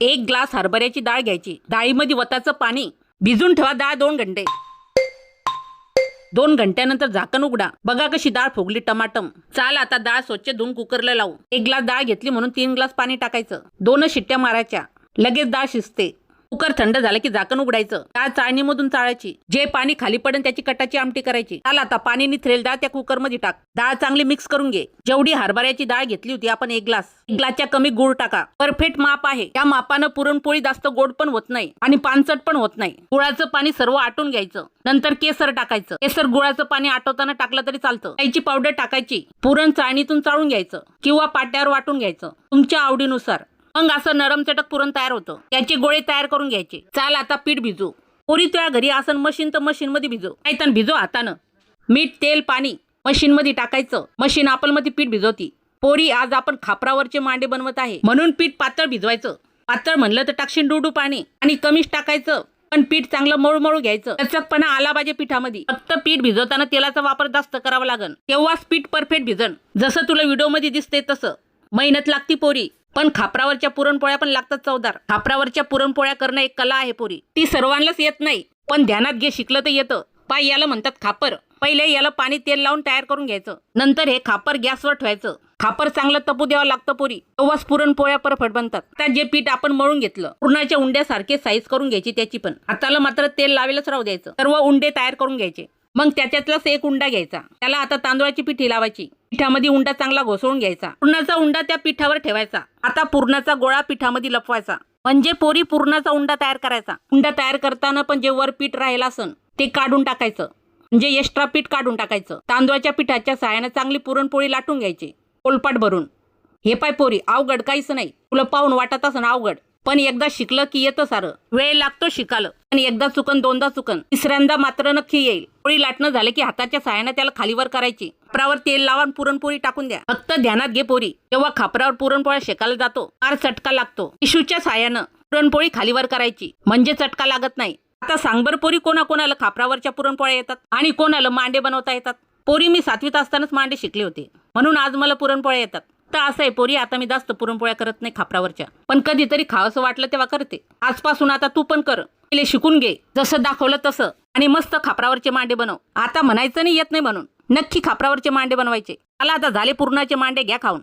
1 glass हरभऱ्याची डाळ घ्यायची। डाळीमध्ये वताचं पाणी भिजून ठेवा डाळ 2 घंटे। 2 घंट्यानंतर झाकण उघडा। बघा कशी डाळ फुगली टमाटम। चाल आता डाळ स्वच्छ धुवून कुकरला लावू। 1 ग्लास डाळ घेतली म्हणून 3 ग्लास पाणी टाकायचं। 2 शिट्ट्या मारायच्या, लगेच डाळ शिजते। कुकर थंड झालं की झाकण उघडायचं। डाळ चाळणीमधून चाळायची। जे पाणी खाली पडेल त्याची कटाची आमटी करायची। चाल आता पाणी निथरेल डाळ त्या कुकरमध्ये टाक। डाळ चांगली मिक्स करून घे। जेवढी हरभऱ्याची डाळ घेतली होती आपण 1 ग्लासच्या कमी गूळ टाका। परफेक्ट माप आहे। या मापानं पुरणपोळी जास्त गोड पण होत नाही आणि पानसट पण होत नाही। गुळाचं पाणी सर्व आटून घ्यायचं। नंतर केसर टाकायचं। केसर गुळाचं पाणी आटवताना टाकलं तरी चालतं। त्याची पावडर टाकायची। पुरण चाळणीतून चाळून घ्यायचं किंवा पाट्यावर वाटून घ्यायचं तुमच्या आवडीनुसार। मग असं नरम चटक पुरण तयार होतं। त्याचे गोळे तयार करून घ्यायचे। चाल आता पीठ भिजू। पोरी तुझ्या घरी असं मशीन तर मशीन मध्ये भिजव, नाहीतर भिजव हातानं। मीठ तेल पाणी मशीन मध्ये टाकायचं। मशीन आपलमध्ये पीठ भिजवती। पोरी आज आपण खापरावरचे मांडे बनवत आहे म्हणून पीठ पातळ भिजवायचं। पातळ म्हणलं तर टाकशील डुडू पाणी आणि कमीच टाकायचं, पण पीठ चांगलं मळू घ्यायचं। लचकपणा आला पाहिजे पिठामध्ये। फक्त पीठ भिजवताना तेलाचा वापर जास्त करावा लागेल, तेव्हाच पीठ परफेक्ट भिजन। जसं तुला व्हिडिओ मध्ये दिसते तसं। मेहनत लागती पोरी, पण खापरावरच्या पुरणपोळ्या पण लागतात चवदार। खापरावरच्या पुरणपोळ्या करणं एक कला आहे पोरी। ती सर्वांनाच येत नाही, पण ध्यानात घे, शिकलं तर येतं। पाय याला म्हणतात खापर। पहिले याला पाणी तेल लावून तयार करून घ्यायचं। नंतर हे खापर गॅसवर ठेवायचं। खापर चांगलं तपू द्यावं लागतं पोरी, तेव्हाच पुरणपोळ्या परफेक्ट बनतात। आता जे पीठ आपण मळून घेतलं पुरणाच्या उंड्यासारखे साईज करून घ्यायची त्याची पण। हाताला मात्र तेल लावेलच राहू द्यायचं। सर्व उंडे तयार करून घ्यायचे। मग त्याच्यातलाच एक उंडा घ्यायचा। त्याला आता तांदूळाची पिठी लावायची। पिठामध्ये उंडा चांगला घोसळून घ्यायचा। पुरणाचा उंडा त्या पिठावर ठेवायचा। आता पुरणाचा गोळा पिठामध्ये लपवायचा, म्हणजे पोरी पुरणाचा उंडा तयार करायचा। उंडा तयार करताना पण जे वर पीठ राहिलं असन ते काढून टाकायचं, म्हणजे एक्स्ट्रा पीठ काढून टाकायचं। तांदूळाच्या पिठाच्या सहाय्याने चांगली पुरणपोळी लाटून घ्यायची पोलपाट भरून। हे पाय पोरी, अवघड काहीच नाही। तुला पाहून वाटत असं अवघड, पण एकदा शिकलं की येतं सारं। वेळ लागतो शिकायला, पण एकदा चुकन दोनदा चुकन, तिसऱ्यांदा मात्र नक्की येईल। पोळी लाटणं झालं की हाताच्या सहाय्याने त्याला खालीवर करायची। खापरावर तेल लावून पुरणपोळी टाकून द्या। फक्त ध्यानात घे पोरी, तेव्हा खापरावर पुरणपोळ्या शेकायला जातो फार चटका लागतो। टिशूच्या सहाय्यानं पुरणपोळी खालीवर करायची, म्हणजे चटका लागत नाही। आता सांग बरं पोरी, कोणाकोणाला खापरावरच्या पुरणपोळ्या येतात आणि कोणाला मांडे बनवता येतात? पोरी मी 7वीत असतानाच मांडे शिकले होते, म्हणून आज मला पुरणपोळ्या येतात। तर असं आहे पोरी, आता मी जास्त पुरणपोळ्या करत नाही खापरावरच्या, पण कधीतरी खावंसं वाटलं तेव्हा करते। आजपासून आता तू पण कर, पहिले शिकून घे जसं दाखवलं तसं, आणि मस्त खापरावरचे मांडे बनव। आता म्हणायचं नाही येत नाही म्हणून, नक्की खापरावरचे मांडे बनवायचे। चला आता झाले पुरणाचे मांडे, घ्या खाऊन।